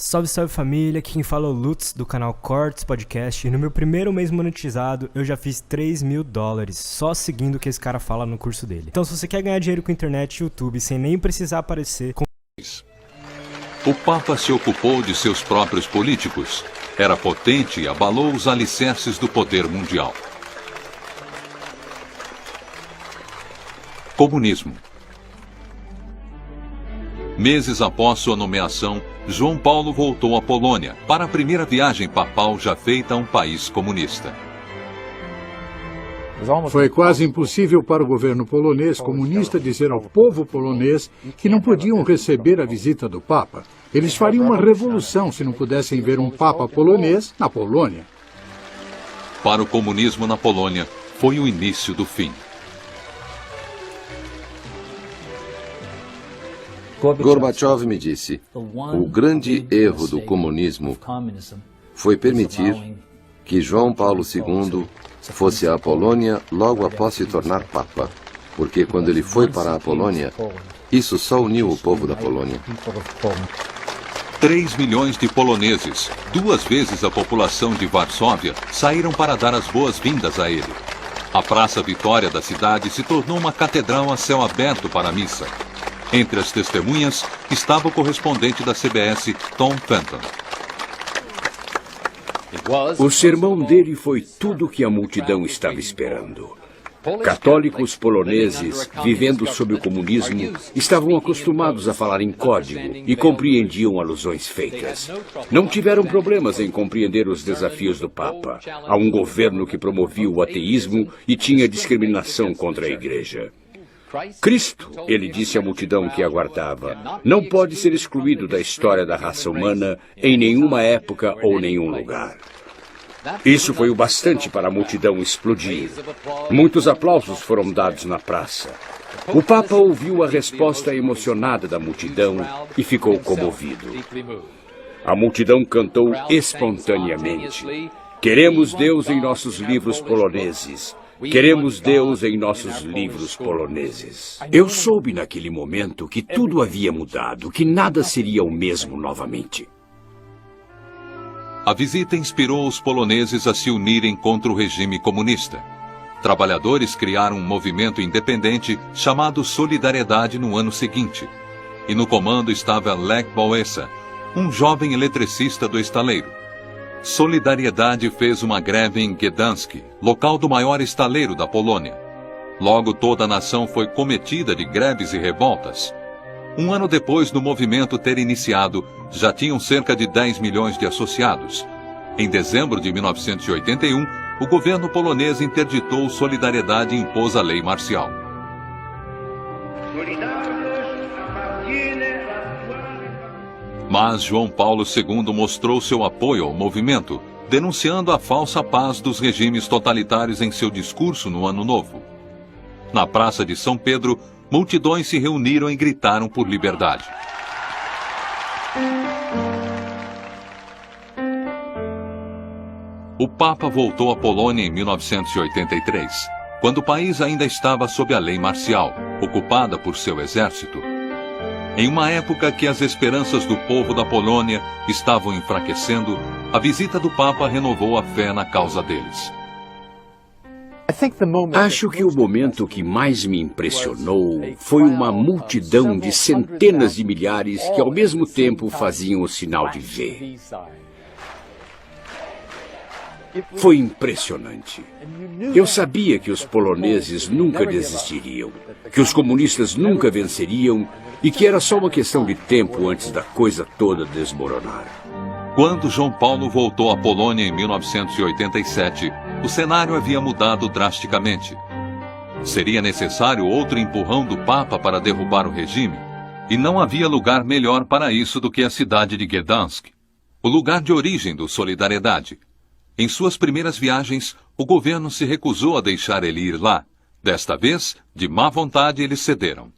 Salve, salve família, aqui quem fala é o Lutz do canal Cortes Podcast e no meu primeiro mês monetizado eu já fiz $3.000 só seguindo o que esse cara fala no curso dele. Então se você quer ganhar dinheiro com internet e YouTube sem nem precisar aparecer... O Papa se ocupou de seus próprios políticos. Era potente e abalou os alicerces do poder mundial. Comunismo. Meses após sua nomeação, João Paulo voltou à Polônia para a primeira viagem papal já feita a um país comunista. Foi quase impossível para o governo polonês comunista dizer ao povo polonês que não podiam receber a visita do Papa. Eles fariam uma revolução se não pudessem ver um Papa polonês na Polônia. Para o comunismo na Polônia, foi o início do fim. Gorbachev me disse, o grande erro do comunismo foi permitir que João Paulo II fosse à Polônia logo após se tornar Papa, porque quando ele foi para a Polônia, isso só uniu o povo da Polônia. 3 milhões de poloneses, 2 vezes a população de Varsóvia, saíram para dar as boas-vindas a ele. A Praça Vitória da cidade se tornou uma catedral a céu aberto para a missa. Entre as testemunhas estava o correspondente da CBS, Tom Fenton. O sermão dele foi tudo o que a multidão estava esperando. Católicos poloneses, vivendo sob o comunismo, estavam acostumados a falar em código e compreendiam alusões feitas. Não tiveram problemas em compreender os desafios do Papa, a um governo que promovia o ateísmo e tinha discriminação contra a Igreja. Cristo, ele disse à multidão que aguardava, não pode ser excluído da história da raça humana em nenhuma época ou nenhum lugar. Isso foi o bastante para a multidão explodir. Muitos aplausos foram dados na praça. O Papa ouviu a resposta emocionada da multidão e ficou comovido. A multidão cantou espontaneamente: "Queremos Deus em nossos livros poloneses. Queremos Deus em nossos livros poloneses." Eu soube naquele momento que tudo havia mudado, que nada seria o mesmo novamente. A visita inspirou os poloneses a se unirem contra o regime comunista. Trabalhadores criaram um movimento independente chamado Solidariedade no ano seguinte. E no comando estava Lech Wałęsa, um jovem eletricista do estaleiro. Solidariedade fez uma greve em Gdansk, local do maior estaleiro da Polônia. Logo toda a nação foi cometida de greves e revoltas. Um ano depois do movimento ter iniciado, já tinham cerca de 10 milhões de associados. Em dezembro de 1981, o governo polonês interditou Solidariedade e impôs a lei marcial. Mas João Paulo II mostrou seu apoio ao movimento, denunciando a falsa paz dos regimes totalitários em seu discurso no Ano Novo. Na Praça de São Pedro, multidões se reuniram e gritaram por liberdade. O Papa voltou à Polônia em 1983, quando o país ainda estava sob a lei marcial, ocupada por seu exército. Em uma época que as esperanças do povo da Polônia estavam enfraquecendo, a visita do Papa renovou a fé na causa deles. Acho que o momento que mais me impressionou foi uma multidão de centenas de milhares que ao mesmo tempo faziam o sinal de V. Foi impressionante. Eu sabia que os poloneses nunca desistiriam, que os comunistas nunca venceriam e que era só uma questão de tempo antes da coisa toda desmoronar. Quando João Paulo voltou à Polônia em 1987, o cenário havia mudado drasticamente. Seria necessário outro empurrão do Papa para derrubar o regime, e não havia lugar melhor para isso do que a cidade de Gdansk, o lugar de origem do Solidariedade. Em suas primeiras viagens, o governo se recusou a deixar ele ir lá. Desta vez, de má vontade, eles cederam.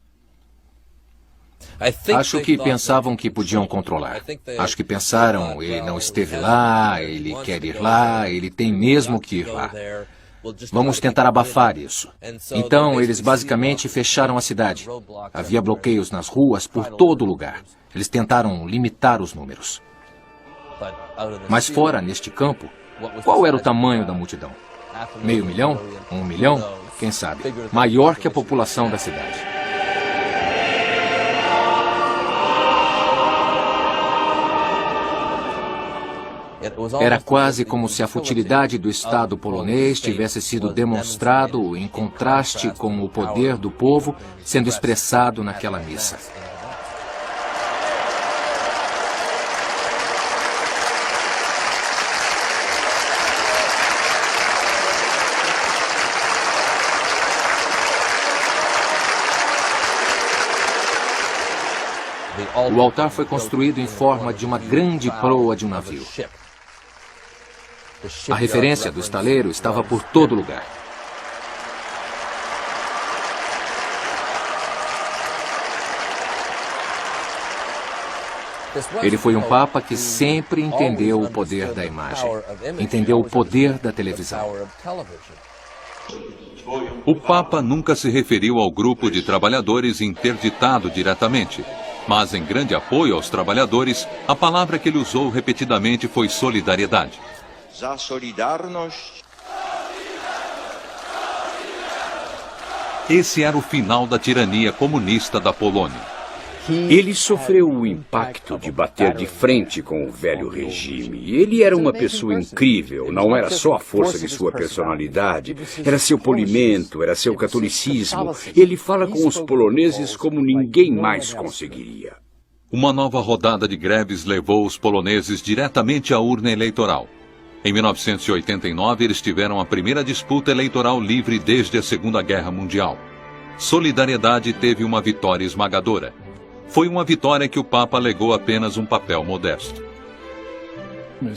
Acho que pensavam que podiam controlar. Acho que pensaram, ele não esteve lá, ele quer ir lá, ele tem mesmo que ir lá. Vamos tentar abafar isso. Então, eles basicamente fecharam a cidade. Havia bloqueios nas ruas por todo lugar. Eles tentaram limitar os números. Mas fora, neste campo, qual era o tamanho da multidão? 500.000? 1 milhão? Quem sabe? Maior que a população da cidade. Era quase como se a futilidade do Estado polonês tivesse sido demonstrado em contraste com o poder do povo sendo expressado naquela missa. O altar foi construído em forma de uma grande proa de um navio. A referência do estaleiro estava por todo lugar. Ele foi um papa que sempre entendeu o poder da imagem, entendeu o poder da televisão. O Papa nunca se referiu ao grupo de trabalhadores interditado diretamente, mas em grande apoio aos trabalhadores, a palavra que ele usou repetidamente foi solidariedade. Esse era o final da tirania comunista da Polônia. Ele sofreu o impacto de bater de frente com o velho regime. Ele era uma pessoa incrível, não era só a força de sua personalidade, era seu polimento, era seu catolicismo. Ele fala com os poloneses como ninguém mais conseguiria. Uma nova rodada de greves levou os poloneses diretamente à urna eleitoral. Em 1989, eles tiveram a primeira disputa eleitoral livre desde a Segunda Guerra Mundial. Solidariedade teve uma vitória esmagadora. Foi uma vitória que o Papa alegou apenas um papel modesto.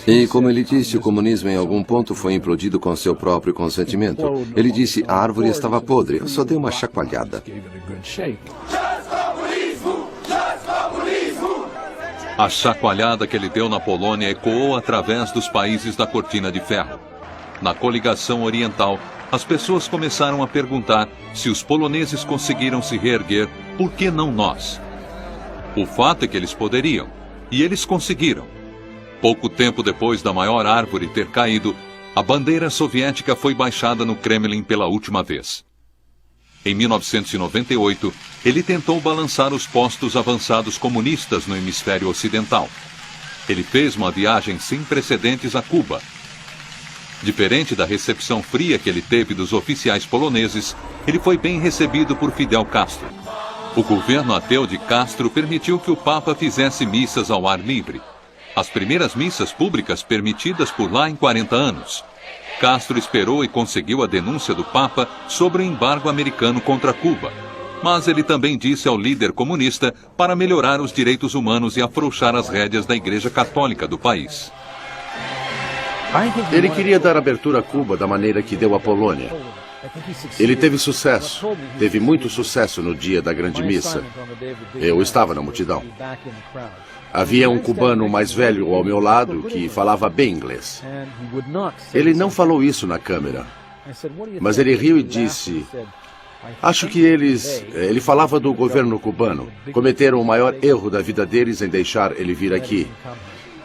E como ele disse, o comunismo em algum ponto foi implodido com seu próprio consentimento. Ele disse, a árvore estava podre, eu só dei uma chacoalhada. A chacoalhada que ele deu na Polônia ecoou através dos países da Cortina de Ferro. Na coligação oriental, as pessoas começaram a perguntar se os poloneses conseguiram se reerguer, por que não nós? O fato é que eles poderiam, e eles conseguiram. Pouco tempo depois da maior árvore ter caído, a bandeira soviética foi baixada no Kremlin pela última vez. Em 1998, ele tentou balançar os postos avançados comunistas no hemisfério ocidental. Ele fez uma viagem sem precedentes a Cuba. Diferente da recepção fria que ele teve dos oficiais poloneses, ele foi bem recebido por Fidel Castro. O governo ateu de Castro permitiu que o Papa fizesse missas ao ar livre. As primeiras missas públicas permitidas por lá em 40 anos. Castro esperou e conseguiu a denúncia do Papa sobre o embargo americano contra Cuba. Mas ele também disse ao líder comunista para melhorar os direitos humanos e afrouxar as rédeas da Igreja Católica do país. Ele queria dar abertura a Cuba da maneira que deu à Polônia. Ele teve sucesso, teve muito sucesso no dia da grande missa. Eu estava na multidão. Havia um cubano mais velho ao meu lado que falava bem inglês. Ele não falou isso na câmera, mas ele riu e disse, acho que ele falava do governo cubano, cometeram o maior erro da vida deles em deixar ele vir aqui.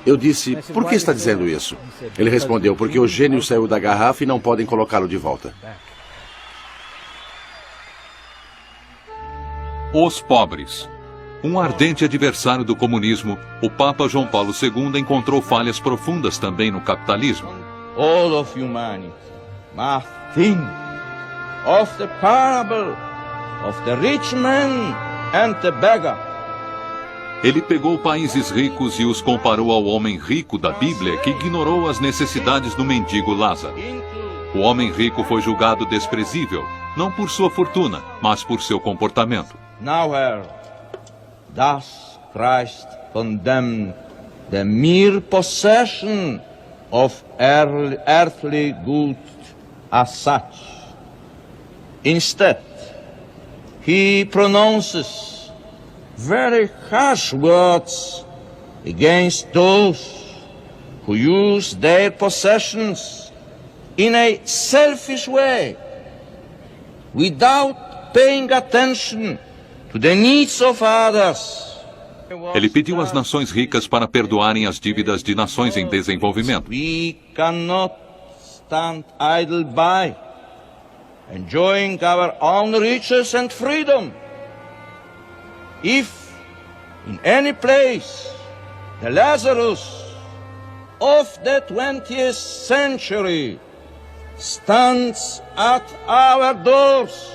Eu disse, por que está dizendo isso? Ele respondeu, porque o gênio saiu da garrafa e não podem colocá-lo de volta. Os pobres. Um ardente adversário do comunismo, o Papa João Paulo II encontrou falhas profundas também no capitalismo. All of humanity must think of the parable of the rich man and the beggar. Ele pegou países ricos e os comparou ao homem rico da Bíblia que ignorou as necessidades do mendigo Lázaro. O homem rico foi julgado desprezível, não por sua fortuna, mas por seu comportamento. Nowhere does Christ condemn the mere possession of earthly goods as such. Instead, he pronounces very harsh words against those who use their possessions in a selfish way, without paying attention to the needs of others Ele pediu às nações ricas para perdoarem as dívidas de nações em desenvolvimento. We cannot stand idle by, enjoying our own riches and freedom. If in any place the Lazarus of the 20th century stands at our doors.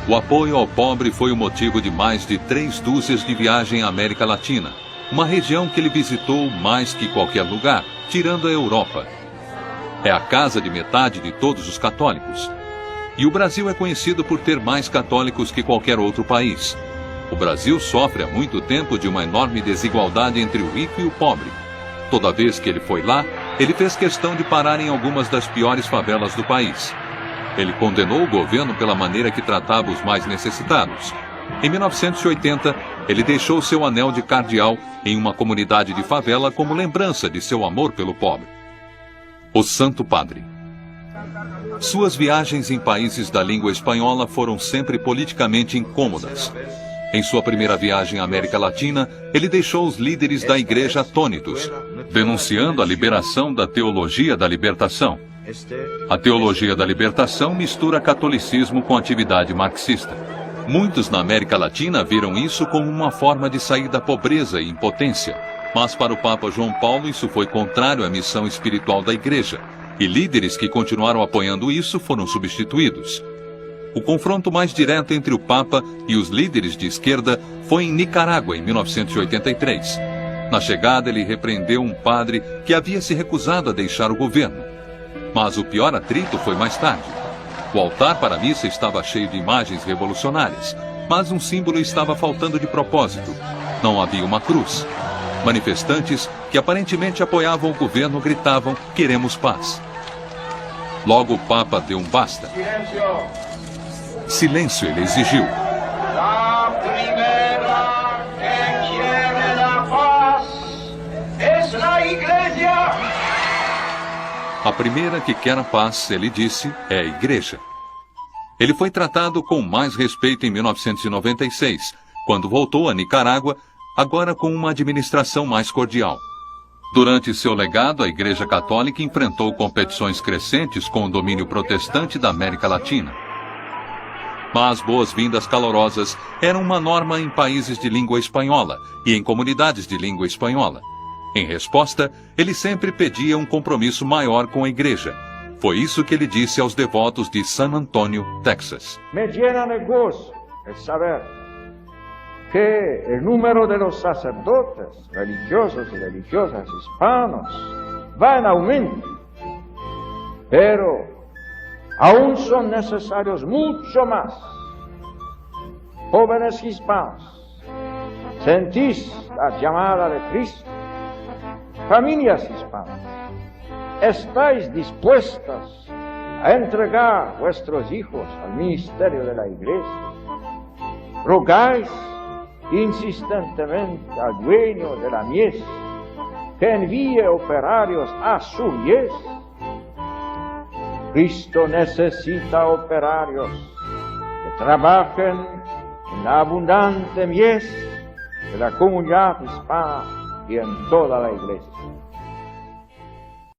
O apoio ao pobre foi o motivo de mais de 3 dúzias de viagem à América Latina, uma região que ele visitou mais que qualquer lugar, tirando a Europa. É a casa de metade de todos os católicos. E o Brasil é conhecido por ter mais católicos que qualquer outro país. O Brasil sofre há muito tempo de uma enorme desigualdade entre o rico e o pobre. Toda vez que ele foi lá, ele fez questão de parar em algumas das piores favelas do país. Ele condenou o governo pela maneira que tratava os mais necessitados. Em 1980, ele deixou seu anel de cardeal em uma comunidade de favela como lembrança de seu amor pelo pobre. O Santo Padre. Suas viagens em países da língua espanhola foram sempre politicamente incômodas. Em sua primeira viagem à América Latina, ele deixou os líderes da igreja atônitos, denunciando a liberação da teologia da libertação. A teologia da libertação mistura catolicismo com atividade marxista. Muitos na América Latina viram isso como uma forma de sair da pobreza e impotência. Mas para o Papa João Paulo isso foi contrário à missão espiritual da igreja. E líderes que continuaram apoiando isso foram substituídos. O confronto mais direto entre o Papa e os líderes de esquerda foi em Nicarágua, em 1983. Na chegada, ele repreendeu um padre que havia se recusado a deixar o governo. Mas o pior atrito foi mais tarde. O altar para a missa estava cheio de imagens revolucionárias, mas um símbolo estava faltando de propósito. Não havia uma cruz. Manifestantes que aparentemente apoiavam o governo gritavam: "Queremos paz." Logo o Papa deu um basta. Silêncio, ele exigiu. La primera que quiere la paz es la Iglesia. A primeira que quer a paz, ele disse, é a igreja. Ele foi tratado com mais respeito em 1996, quando voltou a Nicarágua, agora com uma administração mais cordial. Durante seu legado, a Igreja Católica enfrentou competições crescentes com o domínio protestante da América Latina. Mas boas-vindas calorosas eram uma norma em países de língua espanhola e em comunidades de língua espanhola. Em resposta, ele sempre pedia um compromisso maior com a igreja. Foi isso que ele disse aos devotos de San Antonio, Texas. Me llena de gozo el saber que el número de los sacerdotes religiosos y religiosas hispanos va en aumento, pero aún son necesarios mucho más. Jóvenes hispanos, ¿sentís la llamada de Cristo? Familias hispanas, ¿estáis dispuestas a entregar vuestros hijos al ministerio de la iglesia? ¿Rogáis insistentemente al dueño de la mies que envíe operarios a su mies? Cristo necesita operarios que trabajen en la abundante mies de la comunidad hispana y en toda la iglesia.